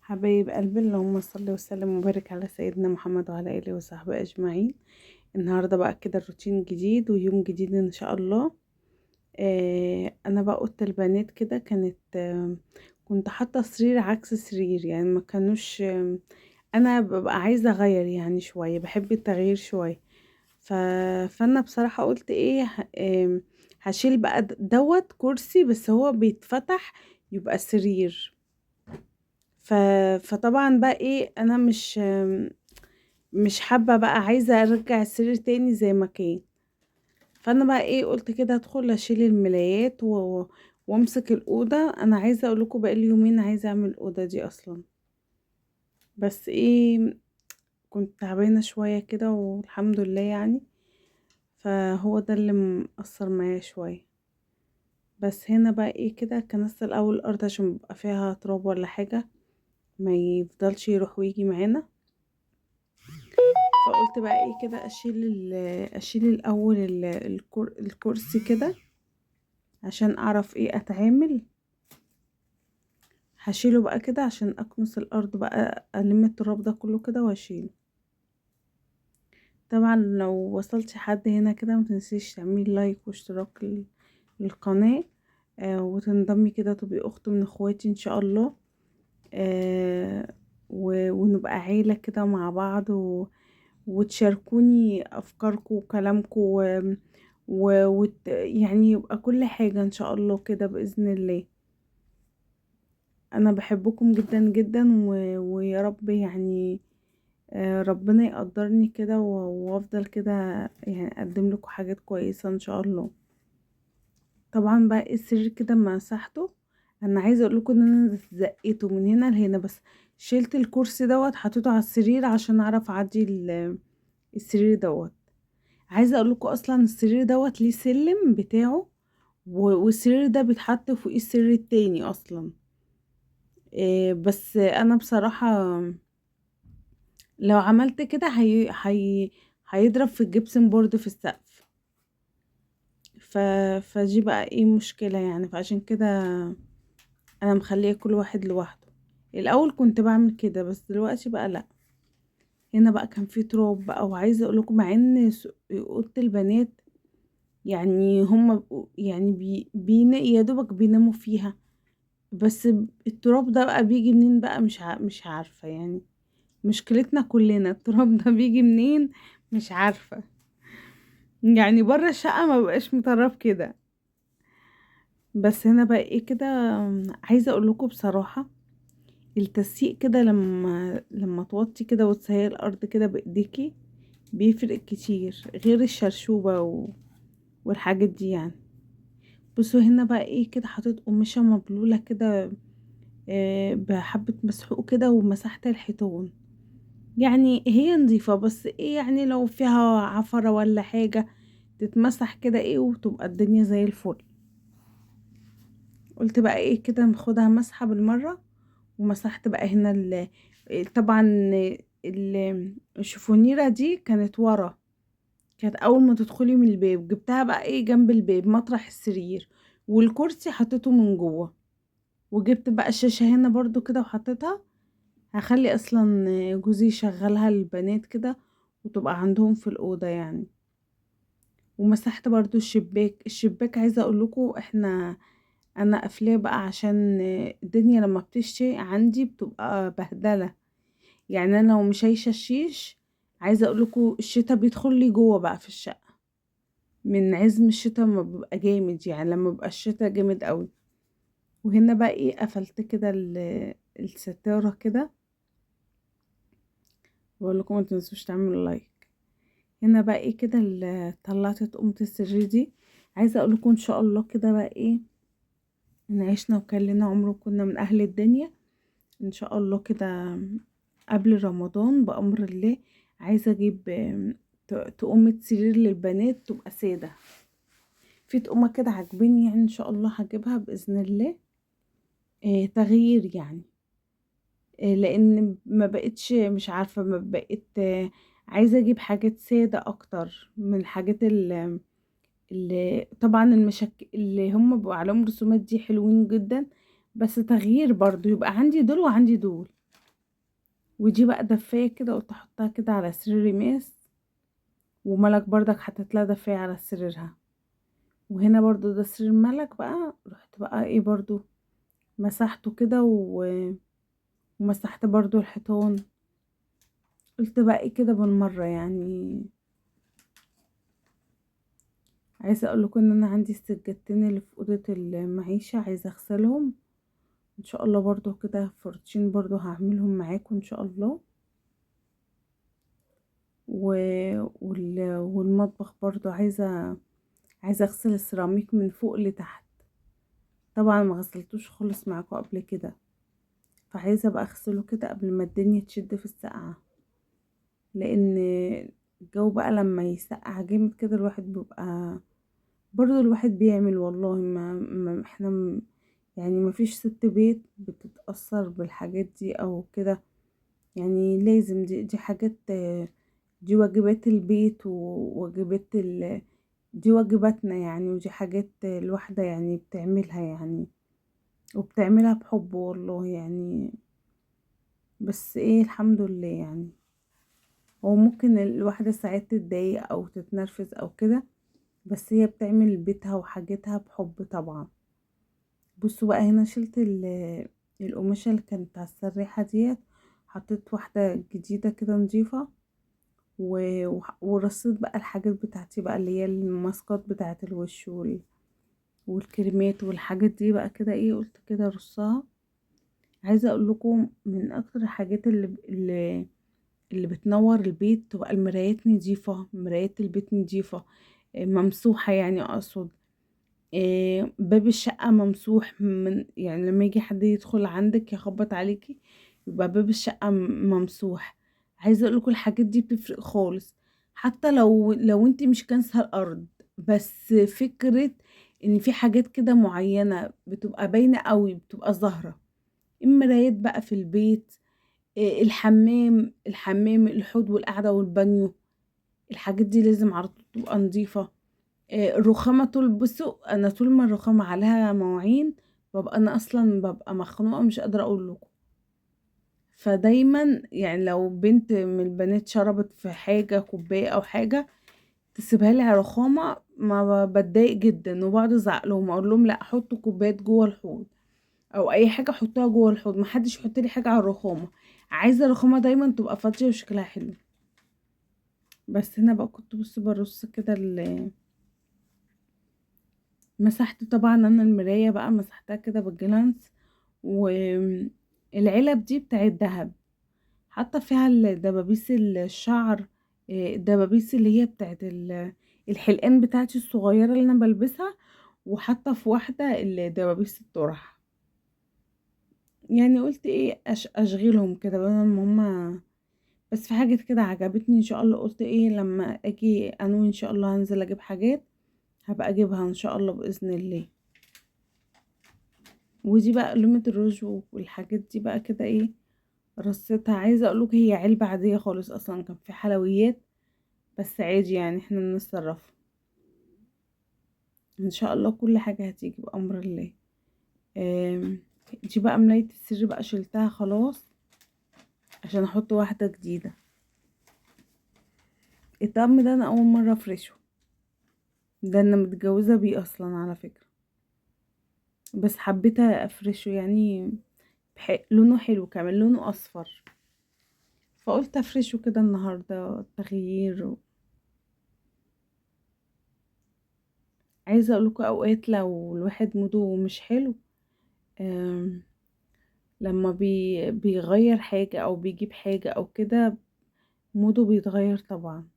حبايب قلبي، اللهم صل وسلم وبارك على سيدنا محمد وعلى اله وصحبه اجمعين. النهارده بقى كده روتين جديد ويوم جديد ان شاء الله. انا بقى اوضه البنات كده كانت كنت حاطه سرير عكس سرير، يعني ما كانوش انا ببقى عايزه اغير، يعني شويه بحب التغيير شويه. ف... فانا بصراحه قلت ايه هشيل بقى دوت كرسي، بس هو بيتفتح يبقى سرير. ف... فطبعا بقى ايه انا مش حابة بقى، عايزة ارجع السرير تاني زي ما كان. فانا بقى ايه قلت كده ادخل اشيل الملايات وامسك الأوضة. انا عايزة اقولكوا بقى لي يومين عايزة اعمل الأوضة دي اصلا، بس ايه كنت تعبانة شوية كده والحمد لله يعني. فهو ده اللي مأثر معايا شوية. بس هنا بقى ايه كده كنست الاول الارض عشان بيبقى فيها تراب ولا حاجة ما يفضلش يروح ويجي معانا. فقلت بقى ايه كده اشيل الاول الكرسي كده عشان اعرف ايه اتعامل. هشيله بقى كده عشان اكنس الارض بقى، الم التراب ده كله كده واشيله. طبعا لو وصلتي حد هنا كده متنسيش تعملي لايك واشتراك للقناة، وتنضمي كده تبقي اخت من اخواتي ان شاء الله. ونبقى عيلة كده مع بعض، وتشاركوني افكاركم وكلامكم يعني يبقى كل حاجة ان شاء الله كده بإذن الله. انا بحبكم جدا جدا ويا رب يعني ربنا يقدرني كده وافضل كده، يعني اقدم لكم حاجات كويسة ان شاء الله. طبعا بقى السرير كده مسحته. انا عايزه اقول لكم ان انا زقيته من هنا لهنا، بس شلت الكرسي دوت حطيته على السرير عشان اعرف اعدي السرير دوت. عايزه اقول لكم اصلا السرير دوت ليه سلم بتاعه، والسرير ده بيتحط فوقيه السرير التاني اصلا. بس انا بصراحه لو عملت كده هيضرب في الجبسن بورد في السقف. ف... فدي بقى ايه مشكله يعني، فعشان كده انا مخليه كل واحد لوحده. الاول كنت بعمل كده بس دلوقتي بقى لا. هنا بقى كان في تراب بقى، وعايزه اقول لكم مع ان اوضه البنات يعني هم يعني يا دوبك بيناموا فيها، بس التراب ده بقى بيجي منين بقى مش عارفة يعني. مشكلتنا كلنا التراب ده بيجي منين مش عارفة. يعني بره الشقة ما بقاش مطراب كده، بس هنا بقى ايه كده. عايزة اقول لكم بصراحة التسييق كده لما توطي كده وتسيقي الارض كده بايديكي بيفرق كتير غير الشرشوبة والحاجات دي يعني. بصوا هنا بقى ايه كده حطيت قماشة مبلولة كده بحبة مسحوق كده ومسحت الحيطان. يعني هي نظيفة بس ايه يعني لو فيها عفرة ولا حاجة تتمسح كده ايه وتبقى الدنيا زي الفل. قلت بقى ايه كده ناخدها مسحة بالمرة. ومسحت بقى هنا طبعا الشفونيرة دي كانت ورا، كانت اول ما تدخلي من الباب جبتها بقى ايه جنب الباب مطرح السرير، والكرسي حطيته من جوه. وجبت بقى الشاشة هنا برضو كده وحطيتها. هخلي اصلا جوزي يشغلها للبنات كده وتبقى عندهم في الأوضة يعني. ومسحت برضو الشباك عايزة اقول لكم انا قافلاه بقى عشان الدنيا لما بتشتي عندي بتبقى بهدلة. يعني انا لو مش هيشه الشيش، عايزة اقول لكم الشتا بيدخل لي جوه بقى في الشقة من عزم الشتا ما بيبقى جامد، يعني لما بيبقى الشتا جامد قوي. وهنا بقى ايه قفلت كده الستارة كده. بقول لكم ما تنسوش تعملوا لايك. هنا بقى ايه كده طلعت طقمة السرير دي. عايزه اقول لكم ان شاء الله كده بقى ايه ان عشنا وكان لنا عمر وكنا من اهل الدنيا ان شاء الله كده. قبل رمضان بامر الله عايزه اجيب طقمة سرير للبنات تبقى ساده. في طقمه كده عاجباني يعني ان شاء الله هجيبها باذن الله. تغيير يعني. لان ما بقتش مش عارفه ما بقيت عايزه اجيب حاجات ساده اكتر من الحاجات اللي طبعا اللي هم بيبقوا عليهم رسومات دي حلوين جدا، بس تغيير برضو يبقى عندي دول وعندي دول. ودي بقى دفاية كده قلت احطها كده على سرير ماس، وملك برضك حطيت لها دفاية على سريرها. وهنا برضو ده سرير ملك بقى، رحت بقى ايه برضو مسحته كده ومسحت برضو الحيطان. قلت بقى ايه كده بالمرة يعني. عايزة اقول لكم ان انا عندي السجادتين اللي في اوضة المعيشة عايزة اغسلهم ان شاء الله، برضو كده فرشين برضو هعملهم معاكم ان شاء الله. و... والمطبخ برضو عايزة اغسل السيراميك من فوق لتحت. طبعا ما غسلتوش خالص معاكم قبل كده، فعايزة بقى اغسله كده قبل ما الدنيا تشد في السقعة، لان الجو بقى لما يسقع جامد كده الواحد بيبقى برضو الواحد بيعمل والله ما احنا يعني ما فيش ست بيت بتتأثر بالحاجات دي او كده. يعني لازم دي حاجات، دي واجبات البيت وواجبات دي واجباتنا يعني، ودي حاجات الواحدة يعني بتعملها يعني، وبتعملها بحب والله يعني. بس ايه الحمد لله يعني. هو ممكن الواحدة ساعات تتضايق او تتنرفز او كده، بس هي بتعمل بيتها وحاجتها بحب طبعا. بصوا بقى هنا شلت القماشة اللي كانت على السريحة ديت، حطيت واحدة جديدة كده نظيفة، ورصيت بقى الحاجات بتاعتي بقى اللي هي الماسكات بتاعت الوش والكريمات والحاجات دي بقى كده ايه قلت كده رصها. عايزة اقول لكم من اكتر الحاجات اللي بتنور البيت تبقى المرايات نظيفة، مرايات البيت نظيفة، ممسوحة يعني اقصد. باب الشقة ممسوح، من يعني لما يجي حد يدخل عندك يخبط عليكي يبقى باب الشقة ممسوح. عايزة اقولكوا الحاجات دي بتفرق خالص، حتى لو انت مش كانسة الارض، بس فكرة ان في حاجات كده معينة بتبقى باينة قوي بتبقى ظاهرة. المرايات بقى في البيت، الحمام الحوض والقعدة والبانيو، الحاجات دي لازم على طول تبقى نظيفة. الرخامة طول بصوا انا طول ما الرخامة عليها مواعين ببقى انا اصلا ببقى مخنوقة مش قادرة اقول لكم. فدايما يعني لو بنت من البنات شربت في حاجة كوباية او حاجة تسيبها لي على رخامة، ما بتضايق جدا وبقعد ازعق لهم اقول لهم لا حطوا كوبايات جوه الحوض او اي حاجة حطوها جوه الحوض، محدش يحط لي حاجة على الرخامة. عايزة الرخامة دايما تبقى فاضية وشكلها حلو. بس هنا بقى كنت بص برص كده مسحت طبعا انا المراية بقى مسحتها كده بالجلانس. والعلب دي بتاعت دهب، حاطه فيها الدبابيس الشعر، الدبابيس اللي هي بتاعت الحلقان بتاعتي الصغيرة اللي انا بلبسها، وحاطه في واحدة الدبابيس الطرح. يعني قلت ايه اشغلهم كده بدل ما هما. بس في حاجات كده عجبتني ان شاء الله، قلت ايه لما اجي انوي ان شاء الله هنزل اجيب حاجات هبقى اجيبها ان شاء الله باذن الله. ودي بقى قلمة الروج والحاجات دي بقى كده ايه رصيتها. عايزة اقولك هي علبة عادية خالص اصلا كان في حلويات، بس عادي يعني احنا بنتصرف ان شاء الله كل حاجة هتيجي بأمر الله. دي بقى ملاية السر بقى شلتها خلاص عشان احط واحدة جديدة. الطقم ده انا اول مرة افرشه، ده انا متجوزة بيه اصلا على فكرة، بس حبيت افرشه يعني. لونه حلو كمان لونه اصفر، فقلت افرشه كده النهاردة تغيير. عايزة اقولكوا اوقات لو الواحد موده مش حلو، آم، لما بيغير حاجة او بيجيب حاجة او كده موده بيتغير طبعا.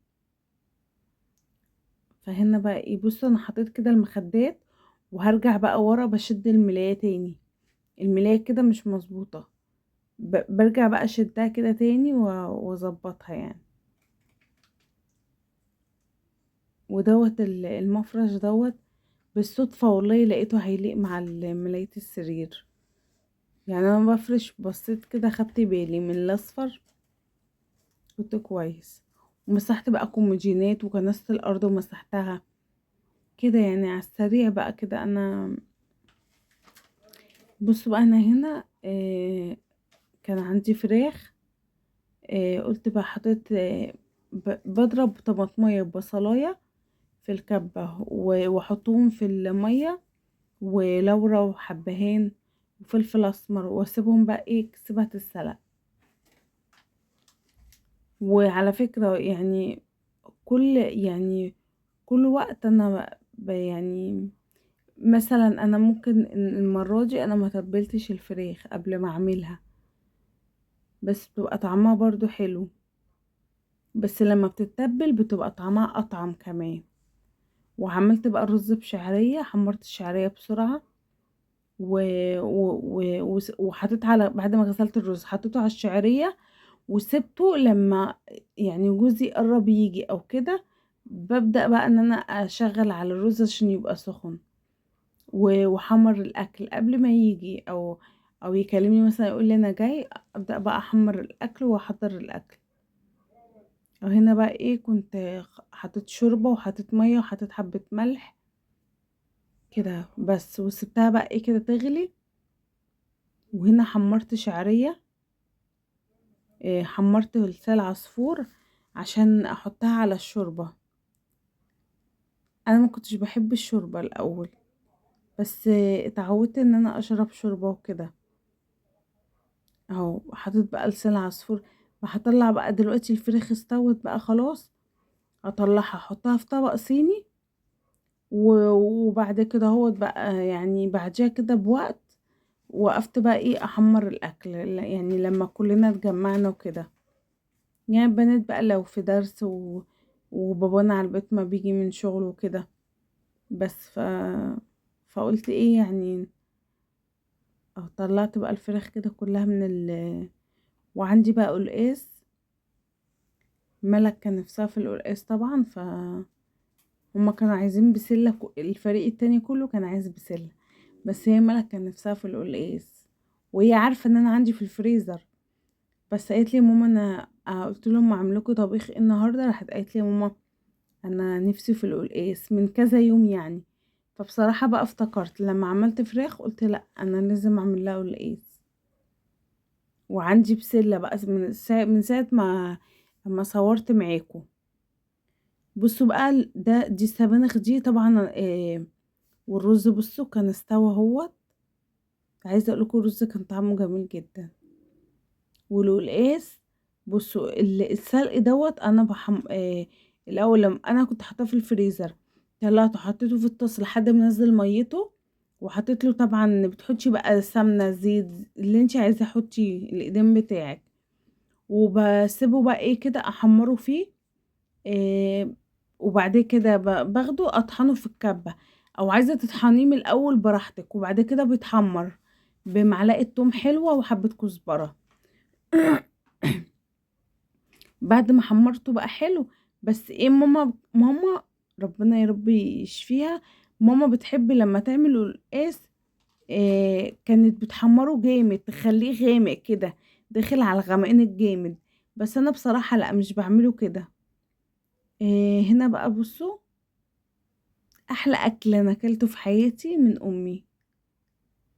فهنا بقى ايه بصوا انا حطيت كده المخدات، وهرجع بقى ورا بشد الملاية تاني، الملاية كده مش مظبوطة، برجع بقى اشدها كده تاني واظبطها يعني. ودوت المفرش دوت بالصدفة والله لقيته هيليق مع ملاية السرير. يعني انا بفرش بصيت كده خدت بالي من الاصفر، كنت كويس. ومسحت بقى كومودينات وكنست الارض ومسحتها كده يعني على السريع بقى كده انا. بصوا بقى انا هنا كان عندي فراخ قلت بقى حطيت بضرب طماطمية ببصلاية في الكبة واحطهم في المية، ولورا وحبهان وفلفل اسمر، واسيبهم بقى سيبها تتسلق. وعلى فكرة يعني يعني كل وقت انا يعني مثلا انا ممكن المرة دي انا ما تبلتش الفراخ قبل ما اعملها، بس بتبقى طعمها برضو حلو، بس لما بتتبل بتبقى طعمها اطعم كمان. وعملت بقى الرز بشعرية، حمرت الشعرية بسرعة و... وحطيت على بعد ما غسلت الرز حطيته على الشعرية، وسبته لما يعني جوزي قرب يجي او كده، ببدأ بقى ان انا اشغل على الرز عشان يبقى سخن، وحمر الاكل قبل ما يجي او يكلمني مثلا يقول لي انا جاي، ابدأ بقى احمر الاكل واحضر الاكل. وهنا بقى كنت حطيت شوربة وحطيت مية وحطيت حبة ملح كده بس، وسبتها بقى كده تغلي. وهنا حمرت شعرية، حمرت لسان عصفور عشان احطها على الشوربة. انا ما كنتش بحب الشوربة الاول، بس اتعودت ان انا اشرب شوربة وكده اهو. حطيت بقى لسان عصفور. هطلع بقى دلوقتي الفراخ استوت بقى خلاص، اطلعها احطها في طبق صيني. وبعد كده هو بقى يعني بعدها كده بوقت وقفت بقى احمر الاكل، يعني لما كلنا اتجمعنا وكده، يعني البنات بقى لو في درس وبابانا على البيت ما بيجي من شغله وكده. بس فقلت يعني طلعت بقى الفراخ كده كلها وعندي بقى قلقاس. ملك كان نفسها في القلقاس طبعا، هما كانوا عايزين بسلة، الفريق التاني كله كان عايز بسلة، بس هي ملك كان نفسها في القلقاس، وهي عارفة ان انا عندي في الفريزر. بس قالت لي ماما انا قلت لهم اعمل لكم طبيخ النهارده، راحت قالت لي يا ماما انا نفسي في القلقاس من كذا يوم يعني. فبصراحة بقى افتكرت لما عملت فراخ قلت لا انا لازم اعمل لها قلقاس. وعندي بسلة بقى من ساعة ما صورت معاكم. بصوا بقى دي السبانخ دي طبعا والرز بصوا كان استوى هو. عايزة اقول لكم الرز كان طعمه جميل جدا. والقلقاس بصوا السلق انا الاول لما انا كنت حاطاه في الفريزر، طلعته حطيته في الطاسه لحد ما نزل ميته، وحطيت له طبعا بتحطي بقى سمنه زيت اللي انت عايزه، حطي الايدين بتاعك، وبسيبه بقى كده احمره فيه. إيه وبعد كده باخده اطحنه في الكبه، او عايزه تطحنيه من الاول براحتك، وبعد كده بيتحمر بمعلقه توم حلوه وحبه كزبره. بعد ما حمرته بقى حلو. بس ماما ربنا يا رب يشفيها، ماما بتحب لما تعمل القلقاس كانت بتحمره جامد تخليه غامق كده، داخل على الغمقان الجامد. بس انا بصراحة لا مش بعمله كده. هنا بقى بصوا احلى اكل انا اكلته في حياتي من امي.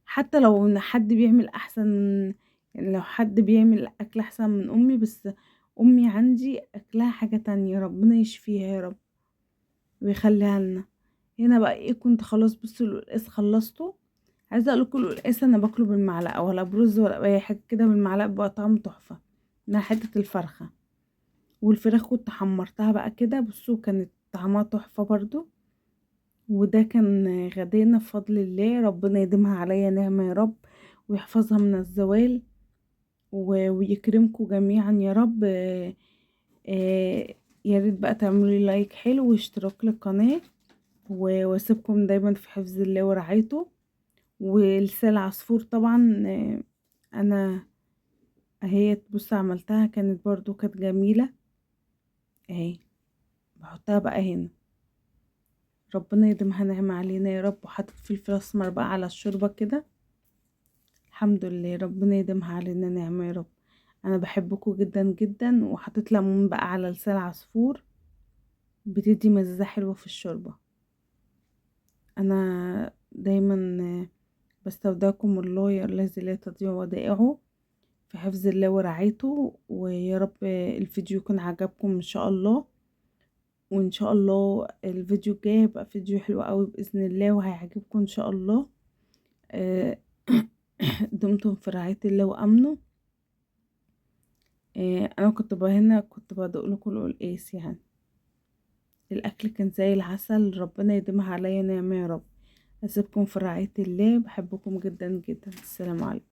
حتى لو ان حد بيعمل احسن من، يعني لو حد بيعمل اكل احسن من امي، بس امي عندي اكلها حاجة تانية، ربنا يشفيها يا رب ويخليها لنا. هنا بقى كنت خلاص بصوا القلقاس خلصته. عايزه اقول لكم القلقاس انا باكله بالمعلقه ولا برز ولا باي حاجه، كده بالمعلقه بقى طعمه تحفه مع حته الفرخه. والفراخ كنت حمرتها بقى كده بصوا كانت طعمها تحفه برضو. وده كان غدانا بفضل الله، ربنا يديمها عليا نعمه يا رب، ويحفظها من الزوال، ويكرمكم جميعا يا رب. يا ريت بقى تعملوا لي لايك حلو واشتراك للقناه، واسيبكم دايما في حفظ الله ورعايته. ولسان العصفور طبعا انا اهي تبص عملتها كانت برضو كانت جميلة اهي. بحطها بقى هنا، ربنا يديمها نعمة علينا يا رب. وحطيت فلفل اسمر بقى على الشوربة كده. الحمد لله ربنا يديمها علينا نعمة يا رب. انا بحبكم جدا جدا. وحطيت ليمون بقى على لسان العصفور، بتدي مزازة حلوة في الشوربة. انا دايما بستودعكم الله الذي لا تضيع ودائعه، في حفظ الله ورعايته. ويا رب الفيديو يكون عجبكم ان شاء الله، وان شاء الله الفيديو الجاي هيبقى فيديو حلو قوي باذن الله وهيعجبكم ان شاء الله. آه، دمتم في رعاية الله وامنه. انا كنت بدوق لكم القلقاس يعني. الاكل كان زي العسل، ربنا يديمها عليا نعمة يا رب. اسيبكم في رعاية الله، بحبكم جدا جدا. السلام عليكم.